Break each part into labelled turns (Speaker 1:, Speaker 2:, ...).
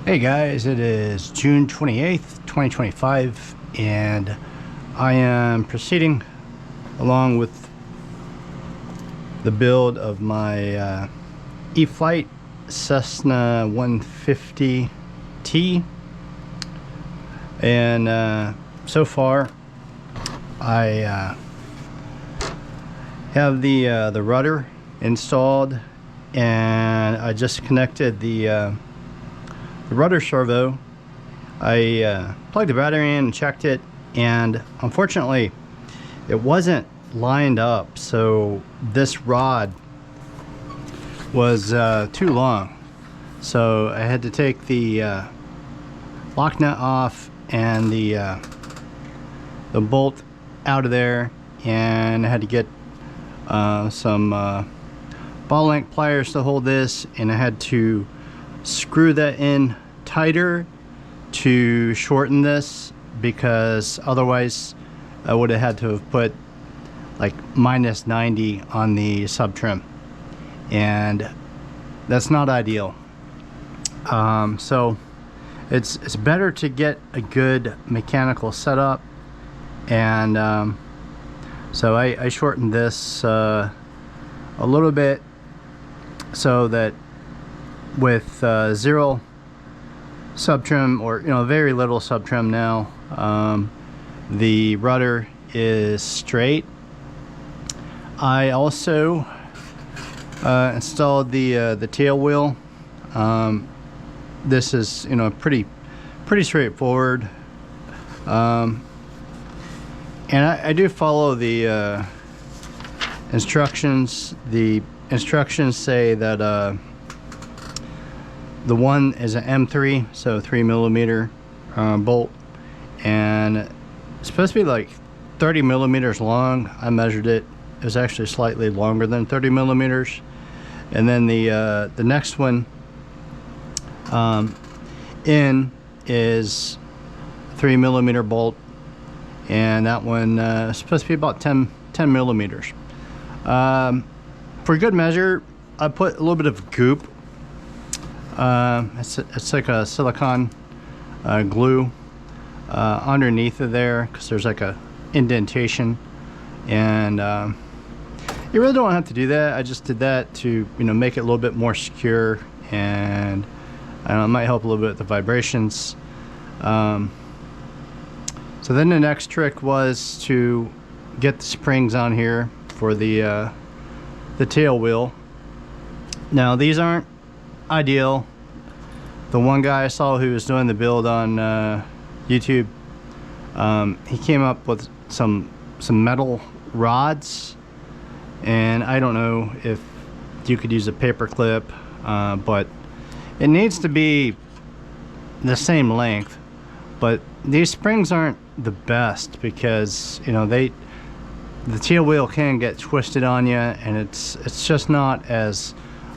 Speaker 1: Hey guys, it is June 28th, 2025, and I am proceeding along with the build of my E-flite Cessna 150T. And so far I have the rudder installed, and I just connected the rudder servo. I plugged the battery in and checked it, and unfortunately it wasn't lined up, so this rod was too long, so I had to take the lock nut off and the bolt out of there, and I had to get some ball length pliers to hold this, and I had to screw that in tighter to shorten this, because otherwise I would have had to have put like minus 90 on the sub trim, and that's not ideal. So it's better to get a good mechanical setup, and so I shortened this a little bit so that with zero sub trim, or very little sub trim now, the rudder is straight. I also installed the tail wheel. This is pretty straightforward, and I do follow the instructions. The instructions say that the one is an M3, so 3mm bolt, and it's supposed to be like 30mm long. I measured it; it was actually slightly longer than 30mm. And then the next one in is 3mm bolt, and that one is supposed to be about 10mm. For good measure, I put a little bit of goop. It's like a silicone glue underneath of there, because there's like a indentation, and you really don't have to do that. I just did that to make it a little bit more secure, and I don't know, it might help a little bit with the vibrations. So then the next trick was to get the springs on here for the tail wheel. Now these aren't ideal. The one guy I saw who was doing the build on YouTube, he came up with some metal rods, and I don't know if you could use a paper clip, but it needs to be the same length. But these springs aren't the best, because the tail wheel can get twisted on you, and it's just not as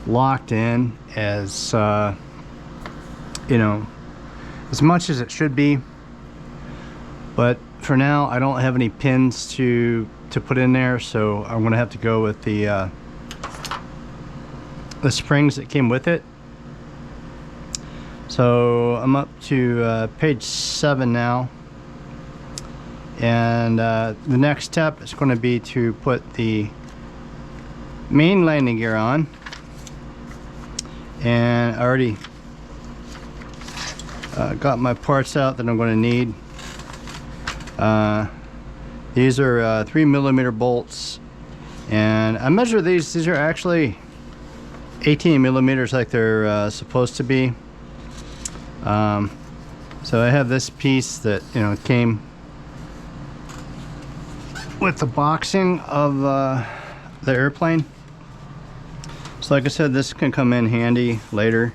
Speaker 1: locked in as as much as it should be. But for now, I don't have any pins to put in there, so I'm gonna have to go with the springs that came with it. So I'm up to page 7 now, and the next step is going to be to put the main landing gear on, and I already got my parts out that I'm going to need. These are 3mm bolts, and I measure these. These are actually 18mm, like they're supposed to be. So I have this piece that came with the boxing of the airplane. So like I said, this can come in handy later,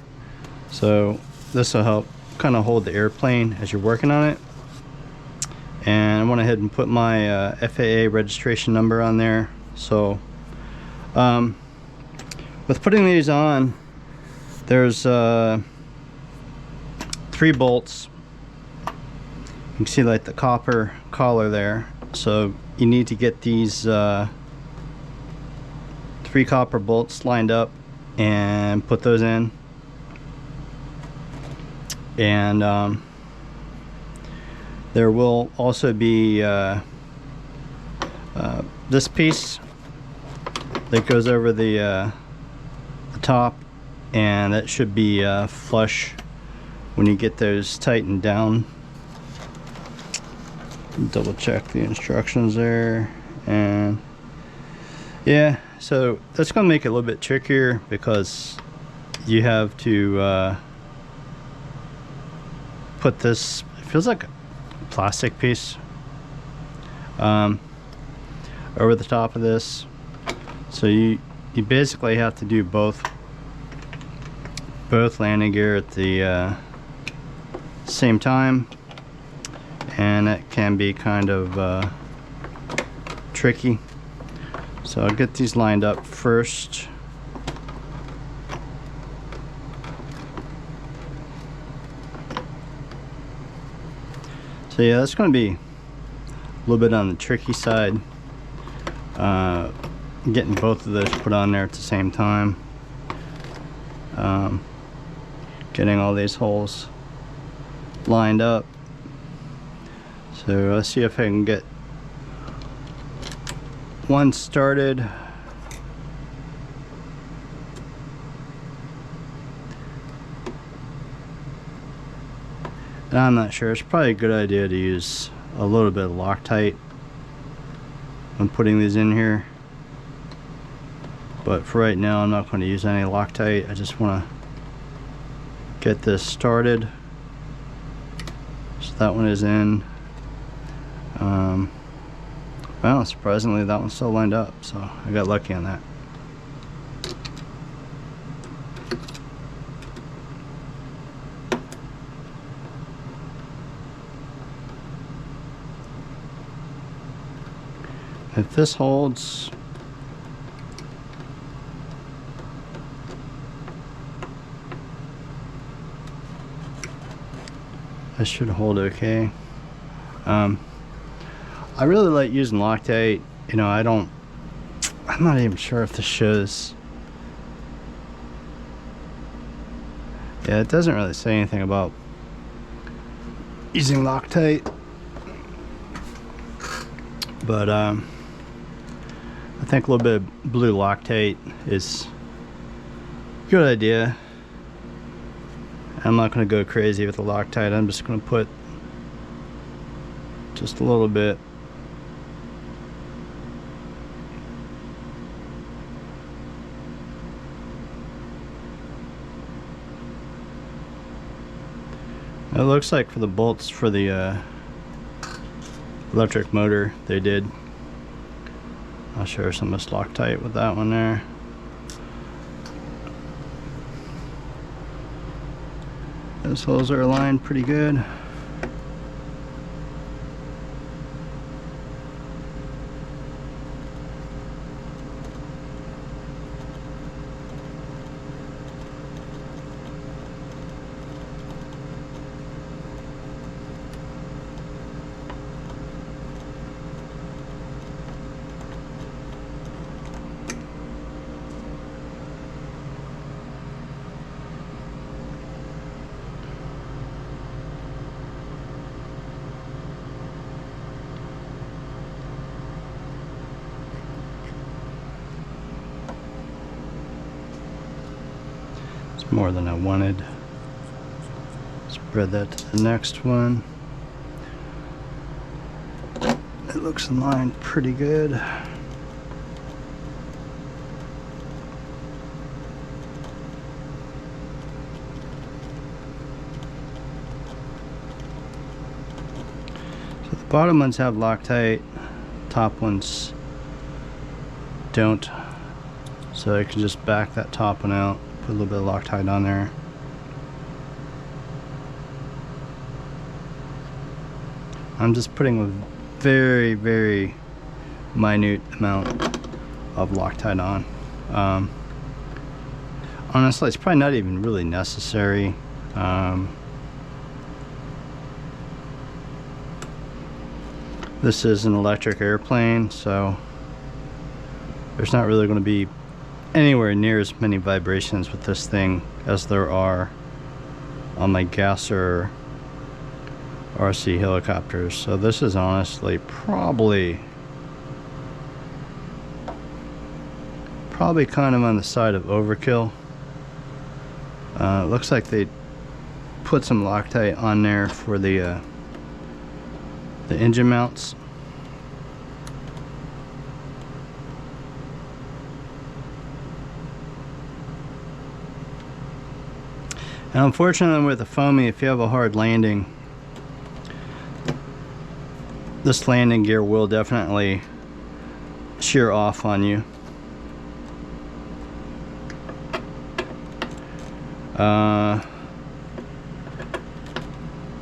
Speaker 1: so this will help kind of hold the airplane as you're working on it. And I went ahead and put my FAA registration number on there. So with putting these on, there's 3 bolts. You can see like the copper collar there, so you need to get these 3 copper bolts lined up and put those in. And there will also be this piece that goes over the top, and that should be flush when you get those tightened down. Double check the instructions there, and yeah, so that's going to make it a little bit trickier because you have to put this, it feels like a plastic piece, over the top of this. So you basically have to do both landing gear at the same time, and that can be kind of tricky. So I'll get these lined up first. So yeah, that's going to be a little bit on the tricky side, getting both of those put on there at the same time, getting all these holes lined up. So let's see if I can get one started. And I'm not sure, it's probably a good idea to use a little bit of Loctite when putting these in here, but for right now I'm not going to use any Loctite. I just want to get this started. So that one is in. Well, surprisingly that one's still lined up, so I got lucky on that. If this holds, this should hold okay. I really like using Loctite. You know, I'm not even sure if this shows. Yeah, it doesn't really say anything about using Loctite, but I think a little bit of blue Loctite is a good idea. I'm not going to go crazy with the Loctite. I'm just going to put just a little bit. It looks like for the bolts for the electric motor, they did. I'll show some of this Loctite with that one there. Those holes are aligned pretty good. More than I wanted. Spread that to the next one. It looks in line pretty good. So the bottom ones have Loctite, top ones don't. So I can just back that top one out. Put a little bit of Loctite on there. I'm just putting a very, very minute amount of Loctite on. Honestly, it's probably not even really necessary. This is an electric airplane, so there's not really going to be anywhere near as many vibrations with this thing as there are on my gasser RC helicopters. So this is honestly probably kind of on the side of overkill. It looks like they put some Loctite on there for the engine mounts. And unfortunately with the foamy, if you have a hard landing, this landing gear will definitely shear off on you.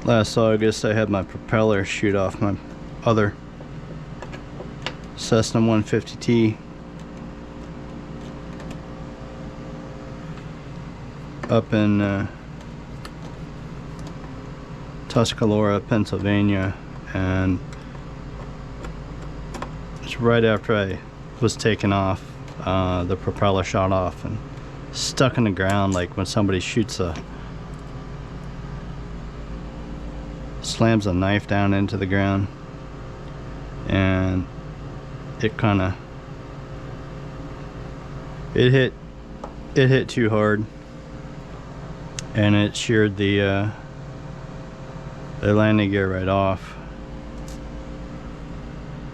Speaker 1: Last August I had my propeller shoot off my other Cessna 150T up in Tuscalora, Pennsylvania, and it's right after I was taken off. The propeller shot off and stuck in the ground, like when somebody slams a knife down into the ground, and it hit too hard, and it sheared the landing gear right off.